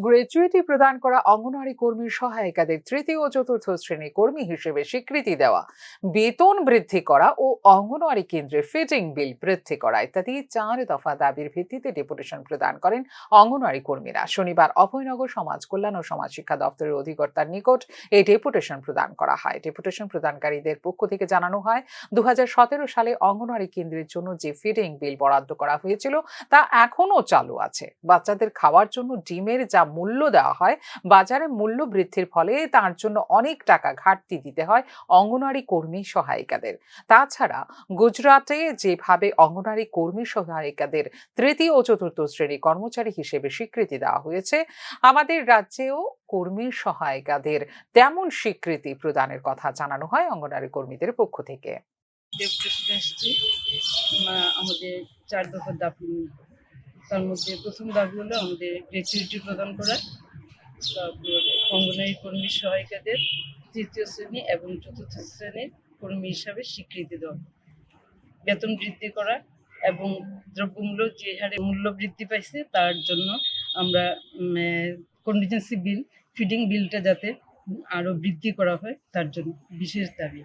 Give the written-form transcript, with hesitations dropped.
Gratuity প্রদান করা অঙ্গনওয়াড়ি কর্মীর সহায়িকাদের তৃতীয় ও চতুর্থ শ্রেণী কর্মী হিসেবে স্বীকৃতি দেওয়া, বেতন বৃদ্ধি করা ও অঙ্গনওয়াড়ি কেন্দ্রে ফিটিং বিল বৃদ্ধি করা ইত্যাদি 4 দফা দাবির ভিত্তিতে ডেপুটেশন প্রদান করেন অঙ্গনওয়াড়ি কর্মীরা। শনিবার অভয়নগর সমাজ কল্যাণ ও সমাজ শিক্ষা দপ্তরের অধিকর্তার নিকট এই ডেপুটেশন প্রদান করা হয়। ডেপুটেশন প্রদানকারীদের পক্ষ থেকে জানানো হয়, 2017 সালে অঙ্গনওয়াড়ি কেন্দ্রের জন্য যে ফিডিং বিল বরাদ্দ করা হয়েছিল তা এখনো চালু আছে। বাচ্চাদের খাওয়ার জন্য ডিমের যা মূল্য দেওয়া হয়, বাজারে মূল্য বৃদ্ধির ফলে তার জন্য অনেক টাকা ঘাটতি দিতে হয় অঙ্গনওয়াড়ি কর্মী সহায়িকাদের। তাছাড়া গুজরাটে যেভাবে অঙ্গনওয়াড়ি কর্মী সহায়িকাদের তৃতীয় ও চতুর্থ শ্রেণী কর্মচারী হিসেবে স্বীকৃতি দেওয়া হয়েছে, আমাদের রাজ্যেও কর্মী সহায়িকাদের তেমন স্বীকৃতি প্রদানের কথা জানানো হয় অঙ্গনওয়াড়ি কর্মীদের পক্ষ থেকে। আমাদের 4 দফা দাবি, তার মধ্যে প্রথম দাবি হলো আমাদের গ্র্যাচুইটি প্রদান করা, তারপর অঙ্গনওয়াড়ি কর্মী সহায়িকাদের তৃতীয় শ্রেণী এবং চতুর্থ শ্রেণীর কর্মী হিসাবে স্বীকৃতি দেওয়া, বেতন বৃদ্ধি করা এবং দ্রব্যমূল্য যে হারে মূল্য বৃদ্ধি পাইছে তার জন্য আমরা কন্টিনজেন্সি বিল, ফিডিং বিলটা যাতে আরও বৃদ্ধি করা হয় তার জন্য বিশেষ দাবি।